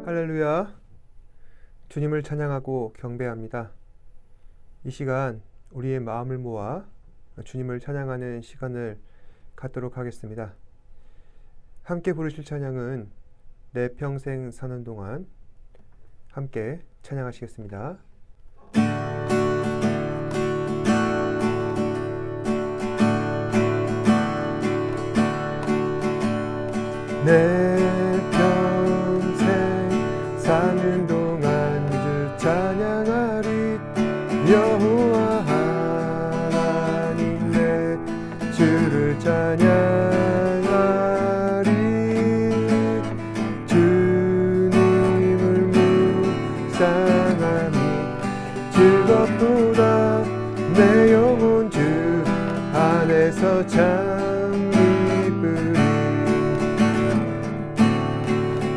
할렐루야. 주님을 찬양하고 경배합니다. 이 시간 우리의 마음을 모아 주님을 찬양하는 시간을 갖도록 하겠습니다. 함께 부르실 찬양은 내 평생 사는 동안, 함께 찬양하시겠습니다. 내 평생 사는 동안 주 찬양하리. 여호와 하나님 내 주를 찬양하리. 주님을 묵상하니 즐겁도다. 내 영혼 주 안에서 참 기쁘리.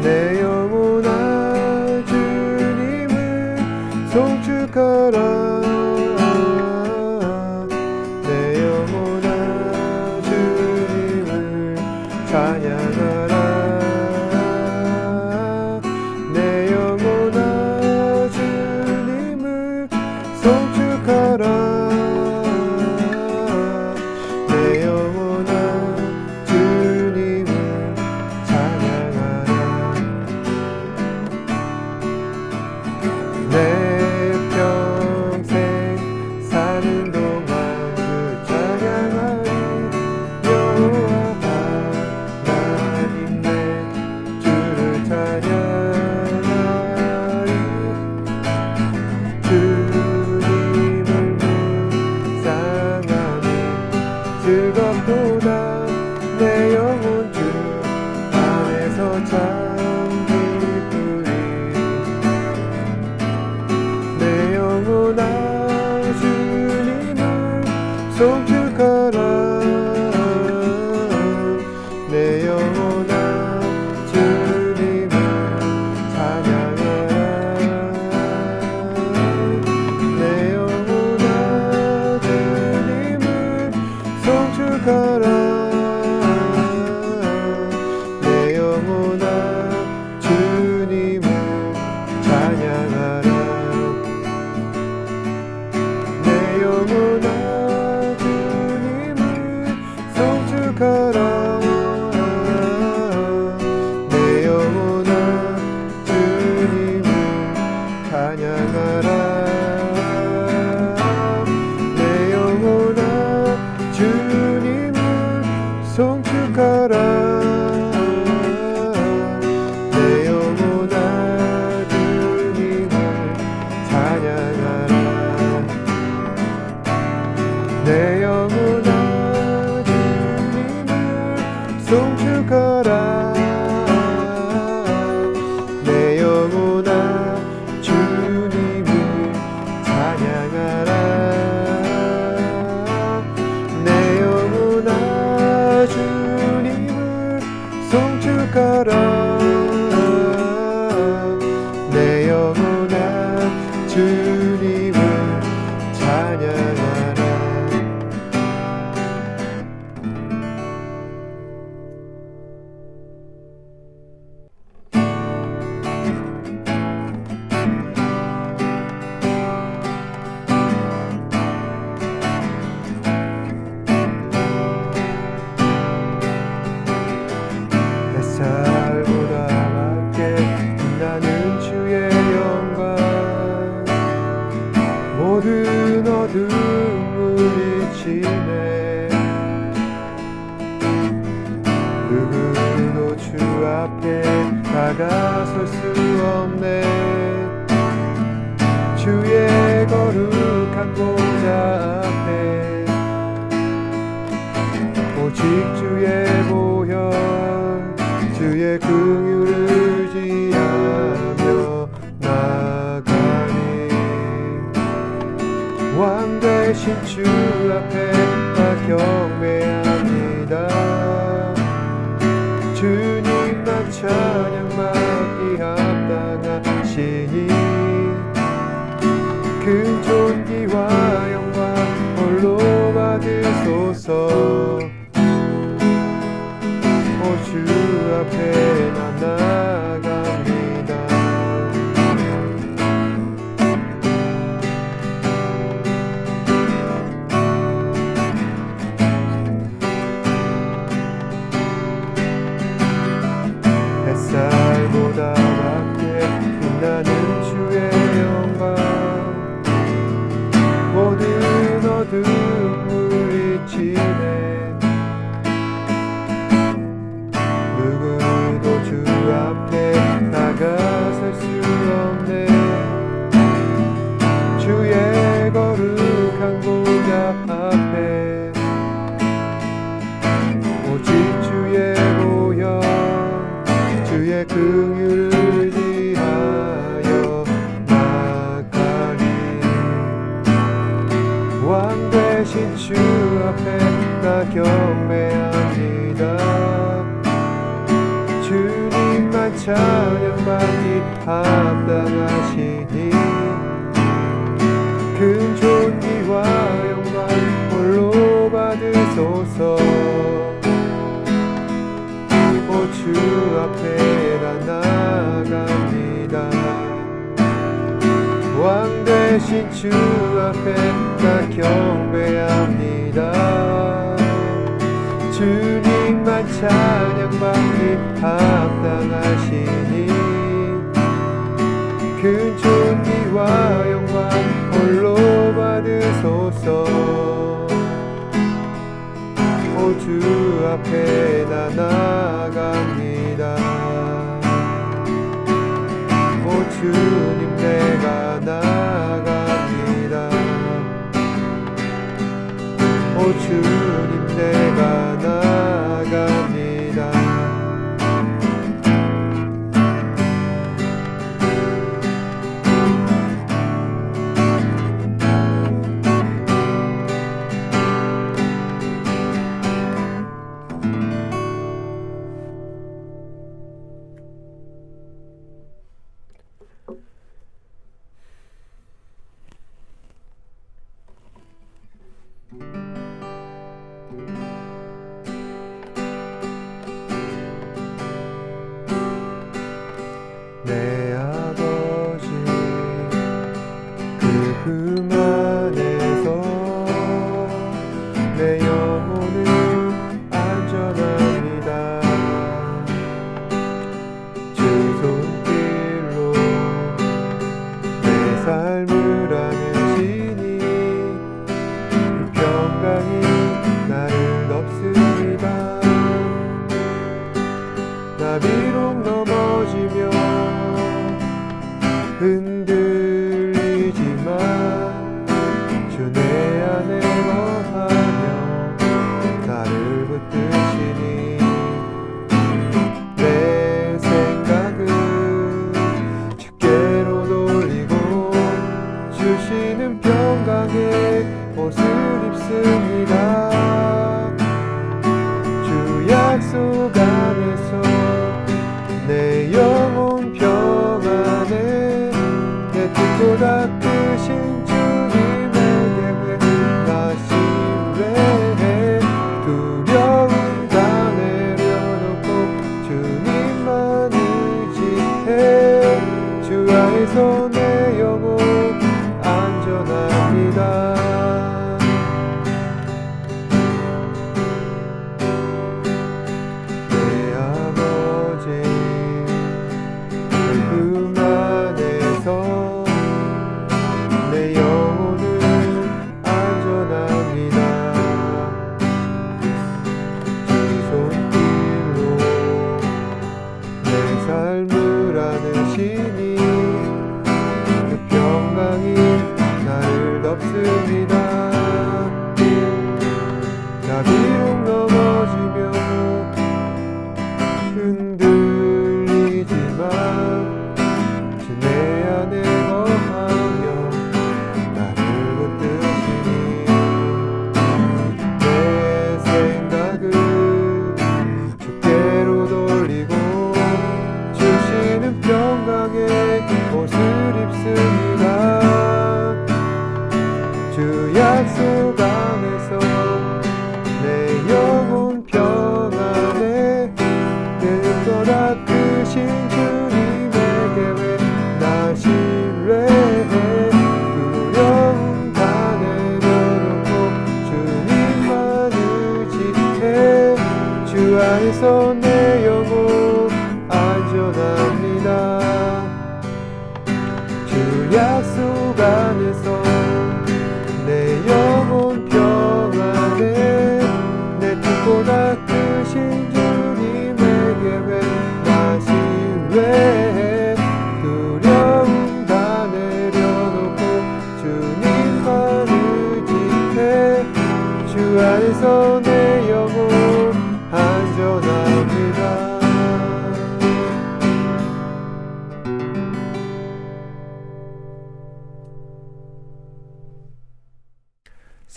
내 영혼아 주님을 송축하라. 내 영혼아 주님을 찬양하라. 내 영혼아 주님을 송축하라. 내 영혼아 주님을 내 평생 사는 동안 그 찬양하리. 여호와 하나님 내 주를 찬양하리. 주님을 묵상하니 즐겁도다. 내 영혼 주 안에서 참 영혼아 주님을 송축하라. 내 영혼아 주님을 찬양하라. 내 영혼아 주님을 송축하라. 내 영혼아 주님을 찬양하라. 영혼아 주님을 송축하라. 내 영혼아 주님을 찬양하라. 내 영혼아 주님을 송축하라. 내 영혼아 주님을 찬양하라. 내 영혼아 주님을 송축하라. 내 영혼아 주님을 찬양하라. 내 영혼아 주님을 송축하라. 내 영혼아 주님을 찬양하라. 햇살보다 맑게 빛나는 주의 영광, 모든 어둠을 물리치네. 누구도 주 앞에 다가설 수 없네. 주의 거룩한 보좌 앞에 오직 주의 보혈, 주의 긍휼을 의지하며 나가니. 왕 되신 주 앞에 나 경배합니다. 주님만 찬양받기 합당하시니 그 존귀와 영광 홀로 받으소서. 주 앞에 난 나갑니다. 앞에 다가설 수 없네. 주의 거룩한 보좌 앞에 오직 주의 보혈 주의 긍휼을 위하여 나가리. 왕 되신 주 앞에 나 경배합니다. 주님만 찬양받기 합당하시니 큰 존귀와 영광 홀로 받으소서. 오 주 앞에 나 나갑니다. 왕 되신 주 앞에 나 경배합니다. 주님만 찬양받기 합당하시니 큰 존귀와 영광 홀로 받으소서. 오 주 앞에 나 나갑니다. 오 주님 내가 나갑니다. 오 주님 내가 나갑니다. 내 아버지 그 안에서 내 영혼은 안전합니다. 주 손길로 내 삶을 아느시니 그 평강이 나를 덮습니다. 나 비록 넘어지며 흔들리지만 주 내 안에 거하며 나를 붙드시니 내 생각은 주께로 돌리고 주시는 평강의 옷을 입습니다. 주 약속 안에서 내 영혼 평안에 내 뜻보다 크신 주님에게 나 신뢰해. 두려움 다 내려놓고 주님만 의지해. 주 안에서 내 영혼 안전합니다. 내 아버지 그 안에서 내 영혼은 안전합니다. 주 손길로 내 삶을 안으시니 그 평강이 나를 덮습니다. 나 비록 넘어지며 흔들리지만 주 내 안에 거하며 나를 붙드시니 내 생각은 주께로 돌리고 주시는 평강의 옷을 입습니다. 주 약속 안에서 내 영혼 평안에 내 뜻보다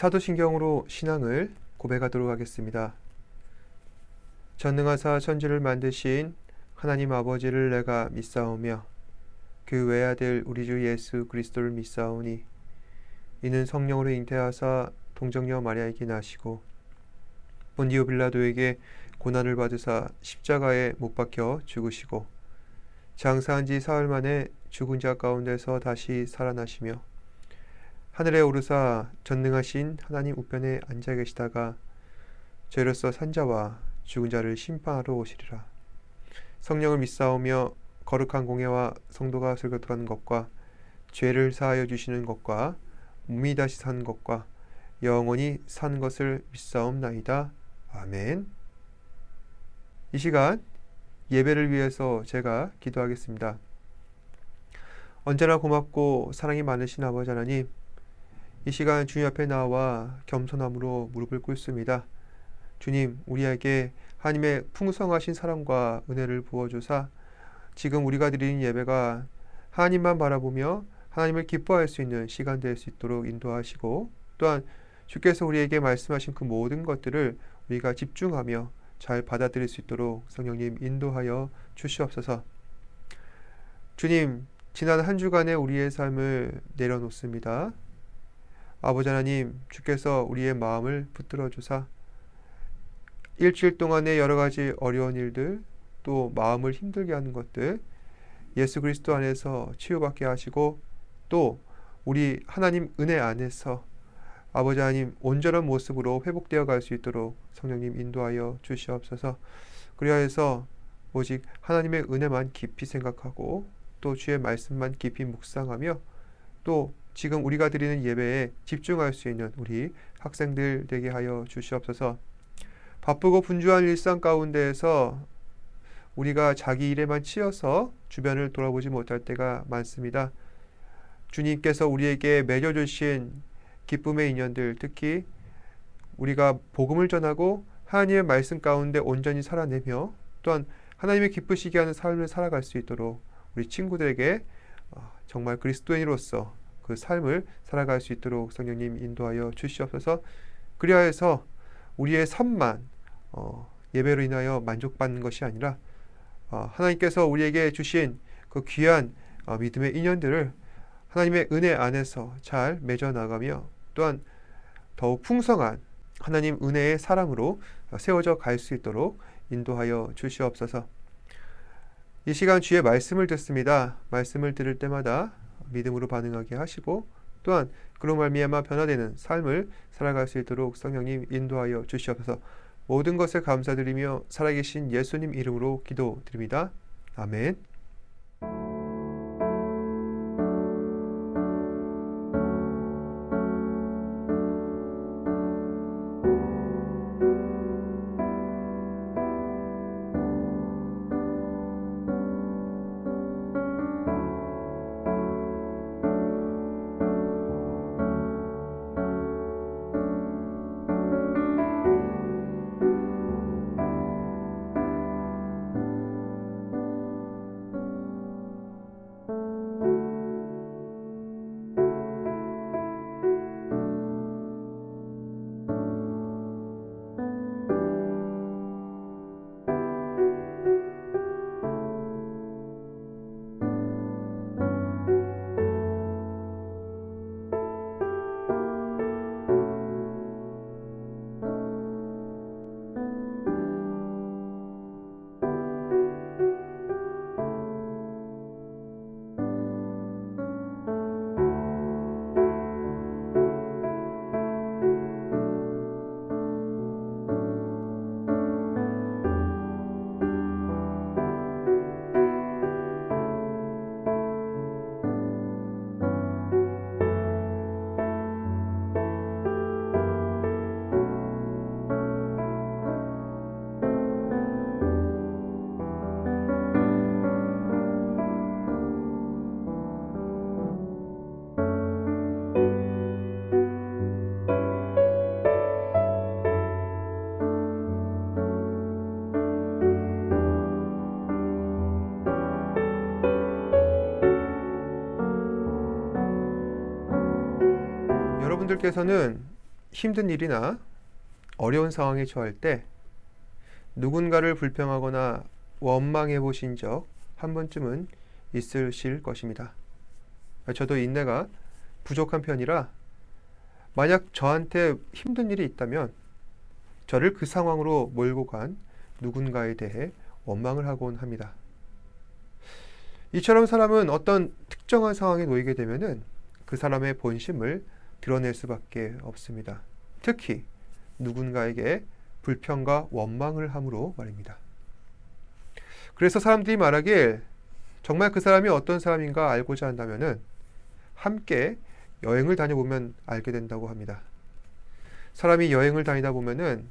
사도신경으로 신앙을 고백하도록 하겠습니다. 전능하사 천지를 만드신 하나님 아버지를 내가 믿사오며 그 외아들 우리 주 예수 그리스도를 믿사오니 이는 성령으로 잉태하사 동정녀 마리아에게 나시고 본디오 빌라도에게 고난을 받으사 십자가에 못 박혀 죽으시고 장사한 지 사흘 만에 죽은 자 가운데서 다시 살아나시며 하늘에 오르사 전능하신 하나님 우편에 앉아 계시다가 죄로서 산 자와 죽은 자를 심판하러 오시리라. 성령을 믿사오며 거룩한 공예와 성도가 설교하는 것과 죄를 사하여 주시는 것과 몸이 다시 산 것과 영원히 산 것을 믿사옵나이다. 아멘. 이 시간 예배를 위해서 제가 기도하겠습니다. 언제나 고맙고 사랑이 많으신 아버지 하나님, 이 시간 주님 앞에 나와 겸손함으로 무릎을 꿇습니다. 주님, 우리에게 하나님의 풍성하신 사랑과 은혜를 부어주사 지금 우리가 드리는 예배가 하나님만 바라보며 하나님을 기뻐할 수 있는 시간 될 수 있도록 인도하시고, 또한 주께서 우리에게 말씀하신 그 모든 것들을 우리가 집중하며 잘 받아들일 수 있도록 성령님 인도하여 주시옵소서. 주님, 지난 한 주간의 우리의 삶을 내려놓습니다. 아버지 하나님, 주께서 우리의 마음을 붙들어 주사 일주일 동안의 여러 가지 어려운 일들, 또 마음을 힘들게 하는 것들 예수 그리스도 안에서 치유받게 하시고, 또 우리 하나님 은혜 안에서 아버지 하나님 온전한 모습으로 회복되어 갈 수 있도록 성령님 인도하여 주시옵소서. 그리하여서 오직 하나님의 은혜만 깊이 생각하고 또 주의 말씀만 깊이 묵상하며 또 지금 우리가 드리는 예배에 집중할 수 있는 우리 학생들 되게 하여 주시옵소서. 바쁘고 분주한 일상 가운데에서 우리가 자기 일에만 치여서 주변을 돌아보지 못할 때가 많습니다. 주님께서 우리에게 맺어주신 기쁨의 인연들, 특히 우리가 복음을 전하고 하나님의 말씀 가운데 온전히 살아내며 또한 하나님의 기쁘시게 하는 삶을 살아갈 수 있도록 우리 친구들에게 정말 그리스도인으로서 그 삶을 살아갈 수 있도록 성령님 인도하여 주시옵소서. 그리하여서 우리의 삶만 예배로 인하여 만족받는 것이 아니라 하나님께서 우리에게 주신 그 귀한 믿음의 인연들을 하나님의 은혜 안에서 잘 맺어나가며 또한 더욱 풍성한 하나님 은혜의 사람으로 세워져 갈 수 있도록 인도하여 주시옵소서. 이 시간 주의 말씀을 듣습니다. 말씀을 들을 때마다 믿음으로 반응하게 하시고 또한 그로 말미암아 변화되는 삶을 살아갈 수 있도록 성령님 인도하여 주시옵소서. 모든 것을 감사드리며 살아계신 예수님 이름으로 기도드립니다. 아멘. 여러분들께서는 힘든 일이나 어려운 상황에 처할 때 누군가를 불평하거나 원망해 보신 적 한 번쯤은 있으실 것입니다. 저도 인내가 부족한 편이라 만약 저한테 힘든 일이 있다면 저를 그 상황으로 몰고 간 누군가에 대해 원망을 하곤 합니다. 이처럼 사람은 어떤 특정한 상황에 놓이게 되면은 그 사람의 본심을 드러낼 수밖에 없습니다. 특히 누군가에게 불평과 원망을 함으로 말입니다. 그래서 사람들이 말하길 정말 그 사람이 어떤 사람인가 알고자 한다면은 함께 여행을 다녀보면 알게 된다고 합니다. 사람이 여행을 다니다 보면은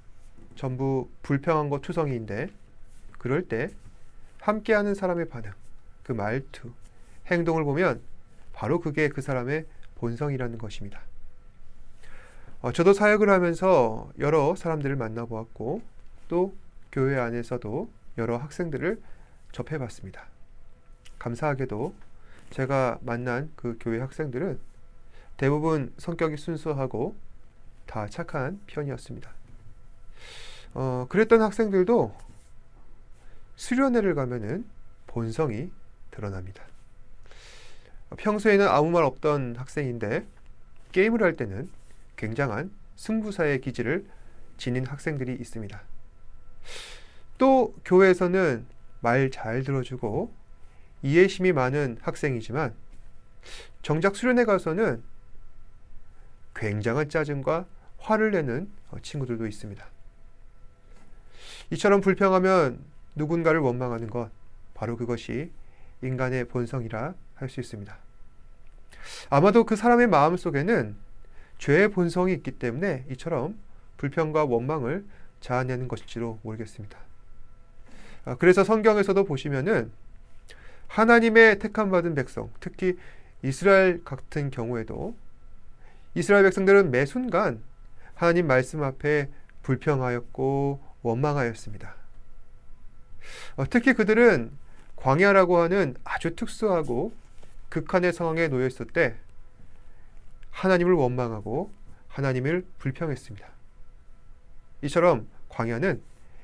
전부 불평한 것 투성이인데 그럴 때 함께하는 사람의 반응, 그 말투, 행동을 보면 바로 그게 그 사람의 본성이라는 것입니다. 저도 사역을 하면서 여러 사람들을 만나보았고 또 교회 안에서도 여러 학생들을 접해봤습니다. 감사하게도 제가 만난 그 교회 학생들은 대부분 성격이 순수하고 다 착한 편이었습니다. 그랬던 학생들도 수련회를 가면은 본성이 드러납니다. 평소에는 아무 말 없던 학생인데 게임을 할 때는 굉장한 승부사의 기질을 지닌 학생들이 있습니다. 또 교회에서는 말 잘 들어주고 이해심이 많은 학생이지만 정작 수련회 가서는 굉장한 짜증과 화를 내는 친구들도 있습니다. 이처럼 불평하면 누군가를 원망하는 것, 바로 그것이 인간의 본성이라 할 수 있습니다. 아마도 그 사람의 마음 속에는 죄의 본성이 있기 때문에 이처럼 불평과 원망을 자아내는 것일지도 모르겠습니다. 그래서 성경에서도 보시면은 하나님의 택함받은 백성, 특히 이스라엘 같은 경우에도 이스라엘 백성들은 매 순간 하나님 말씀 앞에 불평하였고 원망하였습니다. 특히 그들은 광야라고 하는 아주 특수하고 극한의 상황에 놓여 있을 때 하나님을 원망하고 하나님을 불평했습니다. 이처럼 광야는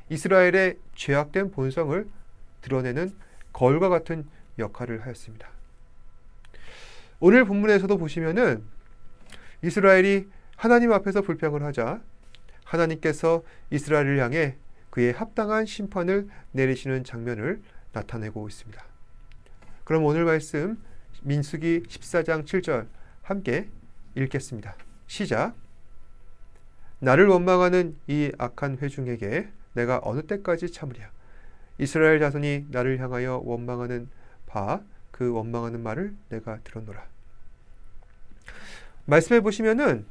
이스라엘의 죄악된 본성을 드러내는 거울과 같은 역할을 하였습니다. 오늘 본문에서도 보시면은 이스라엘이 하나님 앞에서 불평을 하자 하나님께서 이스라엘을 향해 그의 합당한 심판을 내리시는 장면을 나타내고 있습니다. 그럼 오늘 말씀 민수기 14장 7절 함께 읽겠습니다. 시작. 나를 원망하는 이 악한 회중에게 내가 어느 때까지 참으랴. 이스라엘 자손이 나를 향하여 원망하는 바 그 원망하는 말을 내가 들었노라. 말씀해 보시면은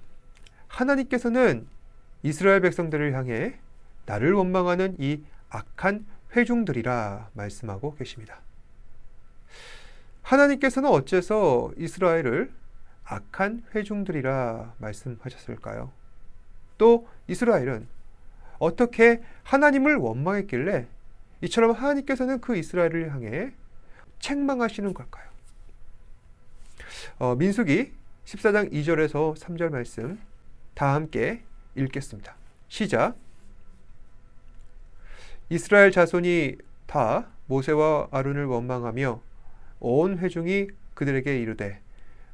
하나님께서는 이스라엘 백성들을 향해 나를 원망하는 이 악한 회중들이라 말씀하고 계십니다. 하나님께서는 어째서 이스라엘을 악한 회중들이라 말씀하셨을까요? 또 이스라엘은 어떻게 하나님을 원망했길래 이처럼 하나님께서는 그 이스라엘을 향해 책망하시는 걸까요? 민수기 14장 2절에서 3절 말씀 다 함께 읽겠습니다. 시작. 이스라엘 자손이 다 모세와 아론을 원망하며 온 회중이 그들에게 이르되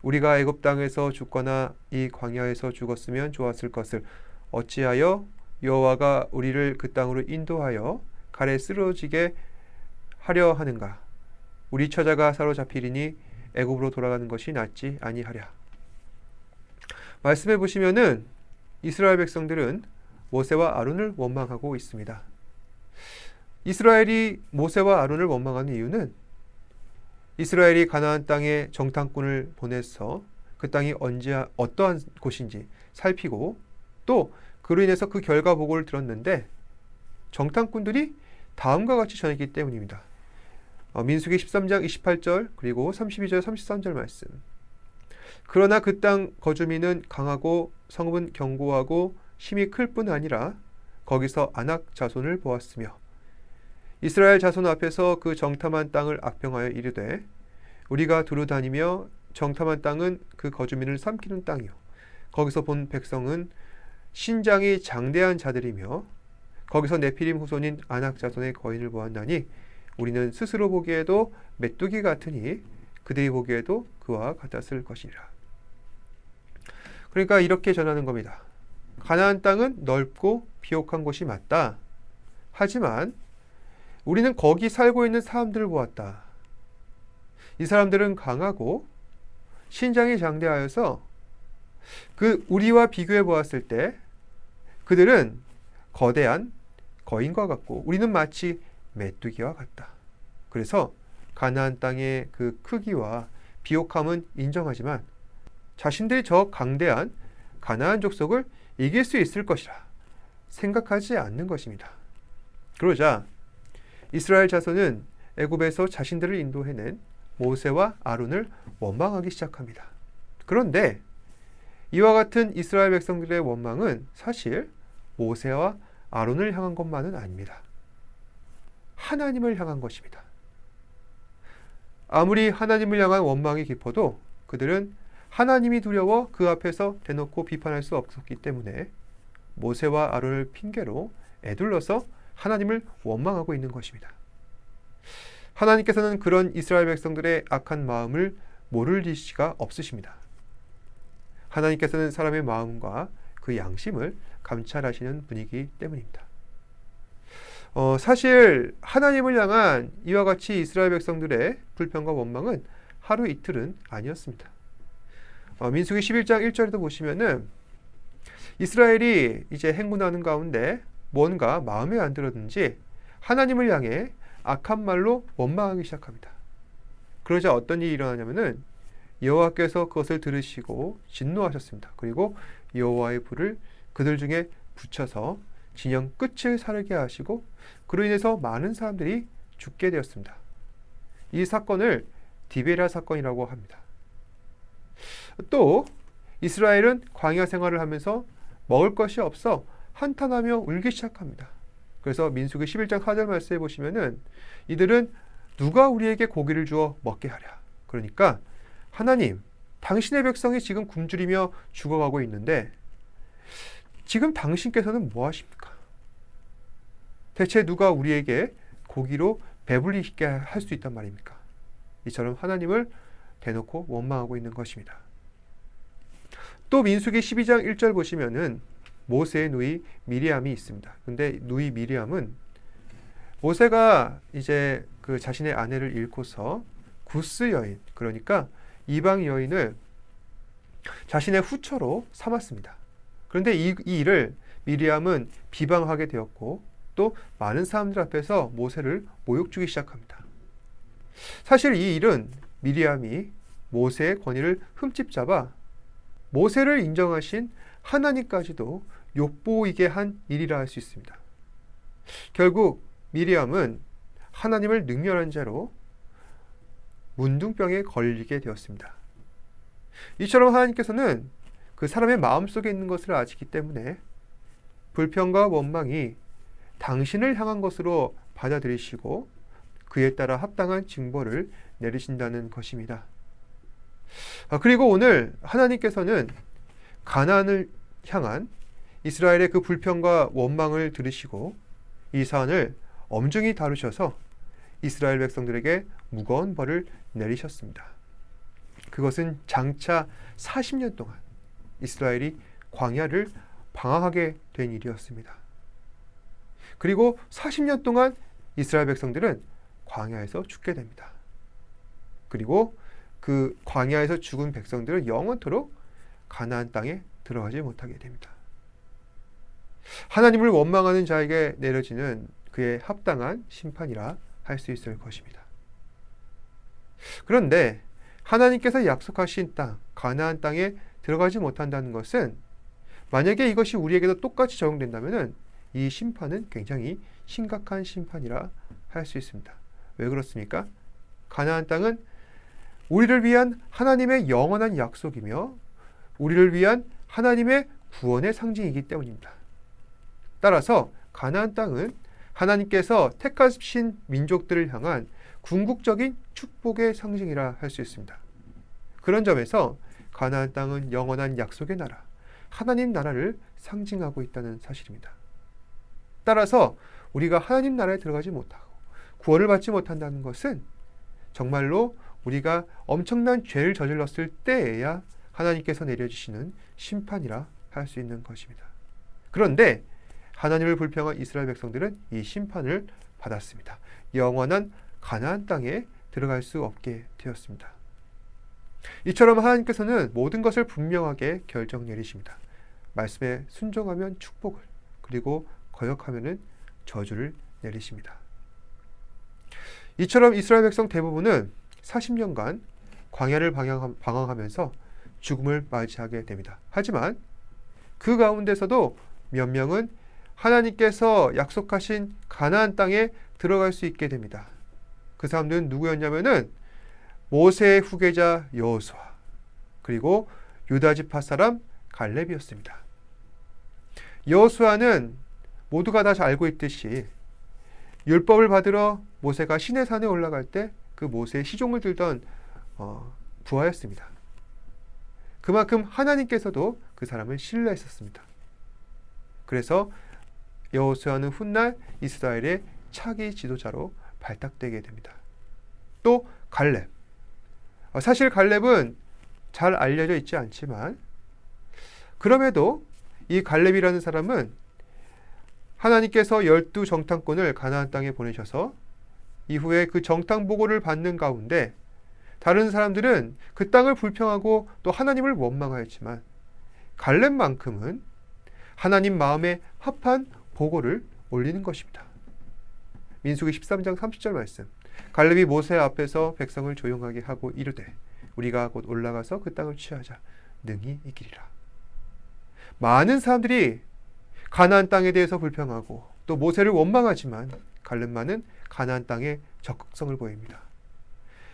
우리가 애굽 땅에서 죽거나 이 광야에서 죽었으면 좋았을 것을 어찌하여 여호와가 우리를 그 땅으로 인도하여 칼에 쓰러지게 하려 하는가? 우리 처자가 사로잡히리니 애굽으로 돌아가는 것이 낫지 아니하랴. 말씀해 보시면은 이스라엘 백성들은 모세와 아론을 원망하고 있습니다. 이스라엘이 모세와 아론을 원망하는 이유는 이스라엘이 가나안 땅에 정탐꾼을 보내서 그 땅이 언제 어떠한 곳인지 살피고 또 그로 인해서 그 결과 보고를 들었는데 정탐꾼들이 다음과 같이 전했기 때문입니다. 민수기 13장 28절 그리고 32절 33절 말씀. 그러나 그 땅 거주민은 강하고 성읍은 견고하고 힘이 클 뿐 아니라 거기서 아낙 자손을 보았으며 이스라엘 자손 앞에서 그 정탐한 땅을 악평하여 이르되 우리가 두루 다니며 정탐한 땅은 그 거주민을 삼키는 땅이요 거기서 본 백성은 신장이 장대한 자들이며 거기서 네피림 후손인 아낙 자손의 거인을 보았나니 우리는 스스로 보기에도 메뚜기 같으니 그들이 보기에도 그와 같았을 것이니라. 그러니까 이렇게 전하는 겁니다. 가나안 땅은 넓고 비옥한 곳이 맞다. 하지만 우리는 거기 살고 있는 사람들을 보았다. 이 사람들은 강하고 신장이 장대하여서 우리와 비교해 보았을 때 그들은 거대한 거인과 같고 우리는 마치 메뚜기와 같다. 그래서 가나안 땅의 그 크기와 비옥함은 인정하지만 자신들이 저 강대한 가나안 족속을 이길 수 있을 것이라 생각하지 않는 것입니다. 그러자 이스라엘 자손은 애굽에서 자신들을 인도해낸 모세와 아론을 원망하기 시작합니다. 그런데 이와 같은 이스라엘 백성들의 원망은 사실 모세와 아론을 향한 것만은 아닙니다. 하나님을 향한 것입니다. 아무리 하나님을 향한 원망이 깊어도 그들은 하나님이 두려워 그 앞에서 대놓고 비판할 수 없었기 때문에 모세와 아론을 핑계로 에둘러서 하나님을 원망하고 있는 것입니다. 하나님께서는 그런 이스라엘 백성들의 악한 마음을 모를 리가 없으십니다. 하나님께서는 사람의 마음과 그 양심을 감찰하시는 분이기 때문입니다. 사실 하나님을 향한 이와 같이 이스라엘 백성들의 불평과 원망은 하루 이틀은 아니었습니다. 민수기 11장 1절에도 보시면은 이스라엘이 이제 행군하는 가운데 뭔가 마음에 안 들었는지 하나님을 향해 악한 말로 원망하기 시작합니다. 그러자 어떤 일이 일어나냐면은 여호와께서 그것을 들으시고 진노하셨습니다. 그리고 여호와의 불을 그들 중에 붙여서 진영 끝을 사르게 하시고 그로 인해서 많은 사람들이 죽게 되었습니다. 이 사건을 디베랴 사건이라고 합니다. 또 이스라엘은 광야 생활을 하면서 먹을 것이 없어 한탄하며 울기 시작합니다. 그래서 민수기 11장 4절 말씀에 보시면은 이들은 누가 우리에게 고기를 주어 먹게 하랴. 그러니까 하나님, 당신의 백성이 지금 굶주리며 죽어가고 있는데 지금 당신께서는 뭐 하십니까? 대체 누가 우리에게 고기로 배불리게 할 수 있단 말입니까? 이처럼 하나님을 대놓고 원망하고 있는 것입니다. 또 민수기 12장 1절 보시면은 모세의 누이 미리암이 있습니다. 근데 누이 미리암은 모세가 이제 그 자신의 아내를 잃고서 구스 여인, 그러니까 이방 여인을 자신의 후처로 삼았습니다. 그런데 이 일을 미리암은 비방하게 되었고 또 많은 사람들 앞에서 모세를 모욕 주기 시작합니다. 사실 이 일은 미리암이 모세의 권위를 흠집 잡아 모세를 인정하신 하나님까지도 욕보이게 한 일이라 할 수 있습니다. 결국 미리암은 하나님을 능멸한 죄로 문둥병에 걸리게 되었습니다. 이처럼 하나님께서는 그 사람의 마음속에 있는 것을 아시기 때문에 불평과 원망이 당신을 향한 것으로 받아들이시고 그에 따라 합당한 징벌을 내리신다는 것입니다. 그리고 오늘 하나님께서는 가나안을 향한 이스라엘의 그 불평과 원망을 들으시고 이 사안을 엄중히 다루셔서 이스라엘 백성들에게 무거운 벌을 내리셨습니다. 그것은 장차 40년 동안 이스라엘이 광야를 방황하게 된 일이었습니다. 그리고 40년 동안 이스라엘 백성들은 광야에서 죽게 됩니다. 그리고 그 광야에서 죽은 백성들은 영원토록 가나안 땅에 들어가지 못하게 됩니다. 하나님을 원망하는 자에게 내려지는 그의 합당한 심판이라 할 수 있을 것입니다. 그런데 하나님께서 약속하신 땅, 가나안 땅에 들어가지 못한다는 것은 만약에 이것이 우리에게도 똑같이 적용된다면 이 심판은 굉장히 심각한 심판이라 할 수 있습니다. 왜 그렇습니까? 가나안 땅은 우리를 위한 하나님의 영원한 약속이며 우리를 위한 하나님의 구원의 상징이기 때문입니다. 따라서 가나안 땅은 하나님께서 택하신 민족들을 향한 궁극적인 축복의 상징이라 할 수 있습니다. 그런 점에서 가나안 땅은 영원한 약속의 나라, 하나님 나라를 상징하고 있다는 사실입니다. 따라서 우리가 하나님 나라에 들어가지 못하고 구원을 받지 못한다는 것은 정말로 우리가 엄청난 죄를 저질렀을 때에야 하나님께서 내려주시는 심판이라 할 수 있는 것입니다. 그런데 하나님을 불평한 이스라엘 백성들은 이 심판을 받았습니다. 영원한 가나안 땅에 들어갈 수 없게 되었습니다. 이처럼 하나님께서는 모든 것을 분명하게 결정 내리십니다. 말씀에 순종하면 축복을, 그리고 거역하면 저주를 내리십니다. 이처럼 이스라엘 백성 대부분은 40년간 광야를 방황하면서 죽음을 맞이하게 됩니다. 하지만 그 가운데서도 몇 명은 하나님께서 약속하신 가나안 땅에 들어갈 수 있게 됩니다. 그 사람들은 누구였냐면은 모세의 후계자 여호수아, 그리고 유다 지파 사람 갈렙이었습니다. 여호수아는 모두가 다 잘 알고 있듯이 율법을 받으러 모세가 시내산에 올라갈 때 그 모세의 시종을 들던 부하였습니다. 그만큼 하나님께서도 그 사람을 신뢰했었습니다. 그래서 여호수아는 훗날 이스라엘의 차기 지도자로 발탁되게 됩니다. 또 갈렙. 사실 갈렙은 잘 알려져 있지 않지만 그럼에도 이 갈렙이라는 사람은 하나님께서 12 정탐꾼을 가나안 땅에 보내셔서 이후에 그 정탐 보고를 받는 가운데 다른 사람들은 그 땅을 불평하고 또 하나님을 원망하였지만 갈렙만큼은 하나님 마음에 합한 보고를 올리는 것입니다. 민수기 13장 30절 말씀. 갈렙이 모세 앞에서 백성을 조용하게 하고 이르되 우리가 곧 올라가서 그 땅을 취하자 능히 이기리라. 많은 사람들이 가나안 땅에 대해서 불평하고 또 모세를 원망하지만 갈렙만은 가나안 땅에 적극성을 보입니다.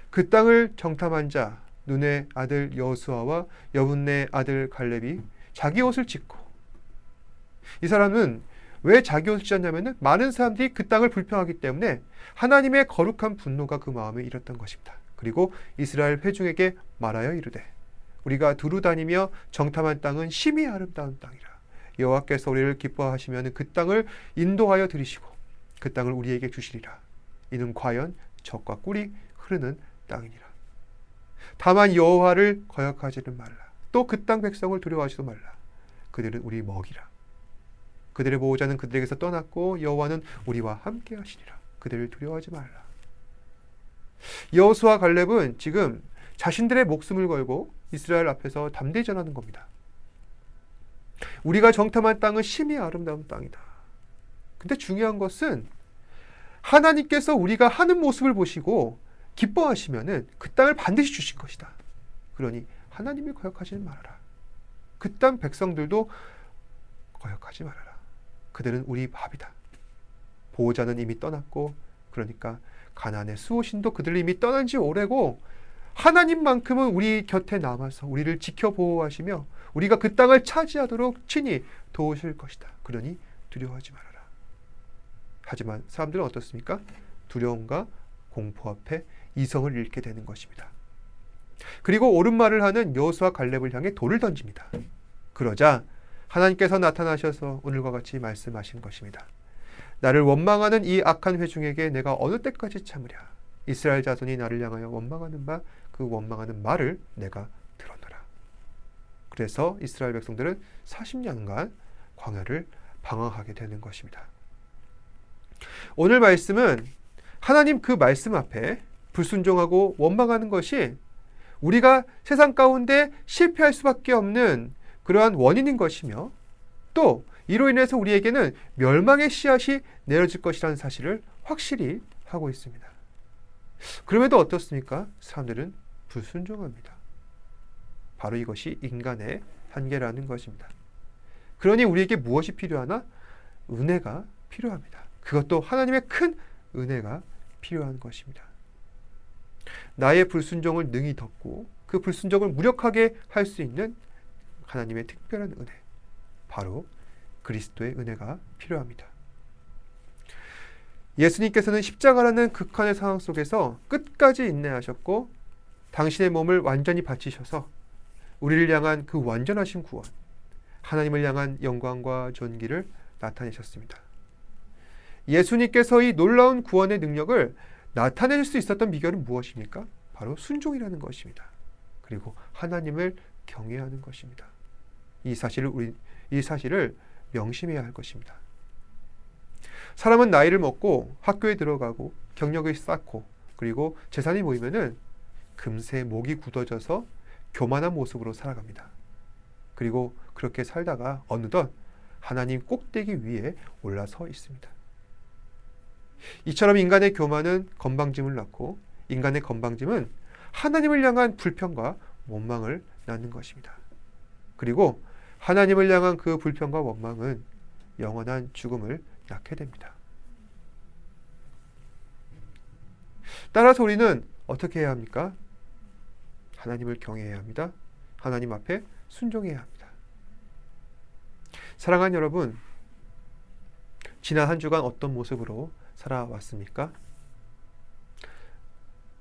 그 땅을 정탐한 자 눈의 아들 여호수아와 여분네의 아들 갈렙이 자기 옷을 찢고, 이 사람은 왜 자기 옷을 찢었냐면 많은 사람들이 그 땅을 불평하기 때문에 하나님의 거룩한 분노가 그 마음에 일었던 것입니다. 그리고 이스라엘 회중에게 말하여 이르되 우리가 두루 다니며 정탐한 땅은 심히 아름다운 땅이라. 여호와께서 우리를 기뻐하시면 그 땅을 인도하여 들이시고 그 땅을 우리에게 주시리라. 이는 과연 젖과 꿀이 흐르는 땅이니라. 다만 여호와를 거역하지는 말라. 또 그 땅 백성을 두려워하지도 말라. 그들은 우리 먹이라. 그들의 보호자는 그들에게서 떠났고 여호와는 우리와 함께 하시리라. 그들을 두려워하지 말라. 여호수아 갈렙은 지금 자신들의 목숨을 걸고 이스라엘 앞에서 담대히 전하는 겁니다. 우리가 정탐한 땅은 심히 아름다운 땅이다. 근데 중요한 것은 하나님께서 우리가 하는 모습을 보시고 기뻐하시면은 그 땅을 반드시 주실 것이다. 그러니 하나님을 거역하지는 말아라. 그 땅 백성들도 거역하지 말아라. 그들은 우리 밥이다. 보호자는 이미 떠났고, 그러니까 가나안의 수호신도 그들 이미 떠난 지 오래고, 하나님만큼은 우리 곁에 남아서 우리를 지켜 보호하시며 우리가 그 땅을 차지하도록 친히 도우실 것이다. 그러니 두려워하지 말아라. 하지만 사람들은 어떻습니까? 두려움과 공포 앞에 이성을 잃게 되는 것입니다. 그리고 옳은 말을 하는 여호수아 갈렙을 향해 돌을 던집니다. 그러자 하나님께서 나타나셔서 오늘과 같이 말씀하신 것입니다. 나를 원망하는 이 악한 회중에게 내가 어느 때까지 참으랴. 이스라엘 자손이 나를 향하여 원망하는 바 그 원망하는 말을 내가 들었노라. 그래서 이스라엘 백성들은 40년간 광야를 방황하게 되는 것입니다. 오늘 말씀은 하나님 그 말씀 앞에 불순종하고 원망하는 것이 우리가 세상 가운데 실패할 수밖에 없는 그러한 원인인 것이며, 또 이로 인해서 우리에게는 멸망의 씨앗이 내려질 것이라는 사실을 확실히 하고 있습니다. 그럼에도 어떻습니까? 사람들은 불순종합니다. 바로 이것이 인간의 한계라는 것입니다. 그러니 우리에게 무엇이 필요하나? 은혜가 필요합니다. 그것도 하나님의 큰 은혜가 필요한 것입니다. 나의 불순종을 능히 덮고 그 불순종을 무력하게 할 수 있는 하나님의 특별한 은혜, 바로 그리스도의 은혜가 필요합니다. 예수님께서는 십자가라는 극한의 상황 속에서 끝까지 인내하셨고 당신의 몸을 완전히 바치셔서 우리를 향한 그 완전하신 구원, 하나님을 향한 영광과 존귀를 나타내셨습니다. 예수님께서 이 놀라운 구원의 능력을 나타낼 수 있었던 비결은 무엇입니까? 바로 순종이라는 것입니다. 그리고 하나님을 경외하는 것입니다. 이 사실을 명심해야 할 것입니다. 사람은 나이를 먹고 학교에 들어가고 경력을 쌓고 그리고 재산이 모이면은 금세 목이 굳어져서 교만한 모습으로 살아갑니다. 그리고 그렇게 살다가 어느덧 하나님 꼭대기 위에 올라서 있습니다. 이처럼 인간의 교만은 건방짐을 낳고 인간의 건방짐은 하나님을 향한 불평과 원망을 낳는 것입니다. 그리고 하나님을 향한 그 불평과 원망은 영원한 죽음을 낳게 됩니다. 따라서 우리는 어떻게 해야 합니까? 하나님을 경외해야 합니다. 하나님 앞에 순종해야 합니다. 사랑하는 여러분, 지난 한 주간 어떤 모습으로 살아왔습니까?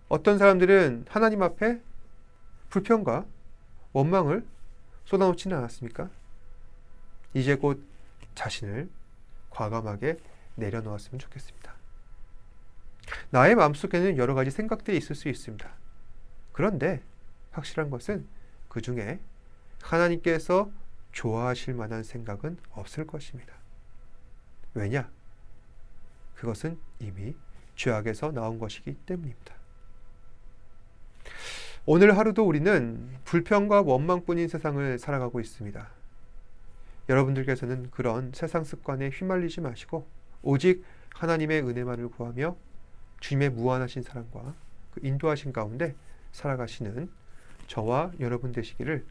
어떤 사람들은 하나님 앞에 불평과 원망을 쏟아놓지는 않았습니까? 이제 곧 자신을 과감하게 내려놓았으면 좋겠습니다. 나의 마음속에는 여러 가지 생각들이 있을 수 있습니다. 그런데 확실한 것은 그 중에 하나님께서 좋아하실 만한 생각은 없을 것입니다. 왜냐? 그것은 이미 죄악에서 나온 것이기 때문입니다. 오늘 하루도 우리는 불평과 원망뿐인 세상을 살아가고 있습니다. 여러분들께서는 그런 세상 습관에 휘말리지 마시고 오직 하나님의 은혜만을 구하며 주님의 무한하신 사랑과 그 인도하신 가운데 살아가시는 저와 여러분 되시기를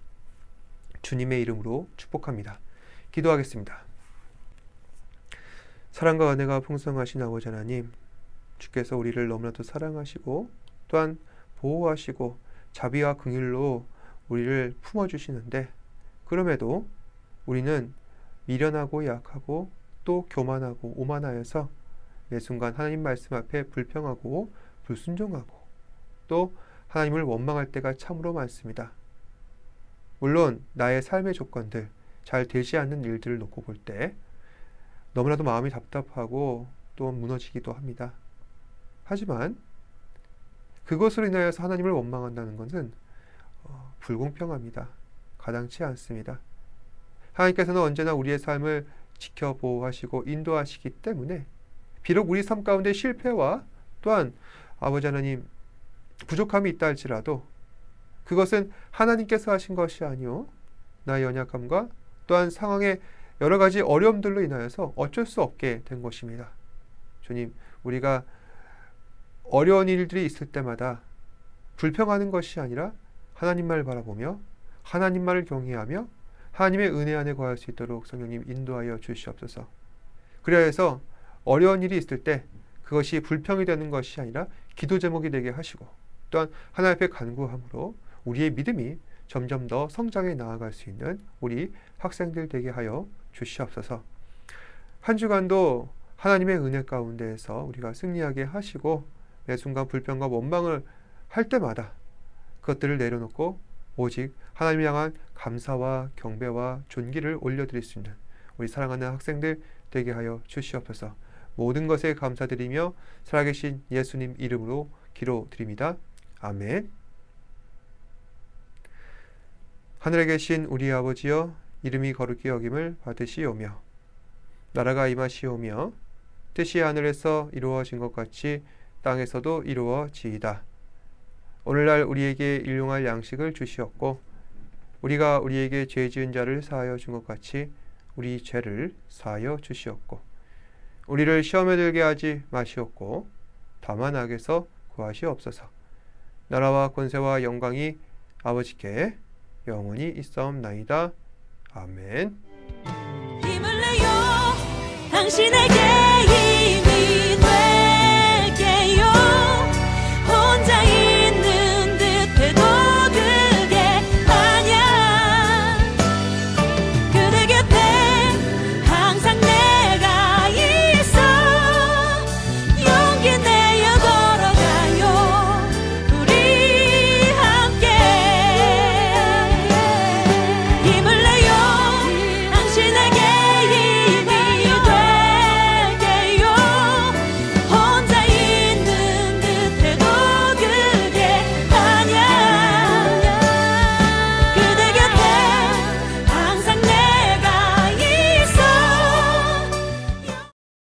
주님의 이름으로 축복합니다. 기도하겠습니다. 사랑과 은혜가 풍성하신 아버지 하나님, 주께서 우리를 너무나도 사랑하시고 또한 보호하시고 자비와 긍휼로 우리를 품어주시는데 그럼에도 우리는 미련하고 약하고 또 교만하고 오만하여서 매 순간 하나님 말씀 앞에 불평하고 불순종하고 또 하나님을 원망할 때가 참으로 많습니다. 물론 나의 삶의 조건들, 잘 되지 않는 일들을 놓고 볼 때 너무나도 마음이 답답하고 또 무너지기도 합니다. 하지만 그것으로 인하여서 하나님을 원망한다는 것은 불공평합니다. 가당치 않습니다. 하나님께서는 언제나 우리의 삶을 지켜보호하시고 인도하시기 때문에 비록 우리 삶 가운데 실패와 또한 아버지 하나님 부족함이 있다 할지라도 그것은 하나님께서 하신 것이 아니요 나의 연약함과 또한 상황의 여러 가지 어려움들로 인하여서 어쩔 수 없게 된 것입니다. 주님, 우리가 어려운 일들이 있을 때마다 불평하는 것이 아니라 하나님만을 바라보며 하나님만을 경외하며 하나님의 은혜 안에 거할 수 있도록 성령님 인도하여 주시옵소서. 그래야 해서 어려운 일이 있을 때 그것이 불평이 되는 것이 아니라 기도 제목이 되게 하시고 또한 하나님 앞에 간구함으로 우리의 믿음이 점점 더 성장해 나아갈 수 있는 우리 학생들 되게 하여 주시옵소서. 한 주간도 하나님의 은혜 가운데에서 우리가 승리하게 하시고 매 순간 불평과 원망을 할 때마다 그것들을 내려놓고 오직 하나님을 향한 감사와 경배와 존귀를 올려드릴 수 있는 우리 사랑하는 학생들 되게 하여 주시옵소서. 모든 것에 감사드리며 살아계신 예수님 이름으로 기도드립니다. 아멘. 하늘에 계신 우리 아버지여, 이름이 거룩히 여김을 받으시오며 나라가 임하시오며 뜻이 하늘에서 이루어진 것 같이 땅에서도 이루어지이다. 오늘날 우리에게 일용할 양식을 주시옵고 우리가 우리에게 죄 지은 자를 사하여 준 것 같이 우리 죄를 사하여 주시옵고 우리를 시험에 들게 하지 마시옵고 다만 악에서 구하시옵소서. 나라와 권세와 영광이 아버지께 영원히 있사옵나이다. 아멘. 힘을 내요 당신에게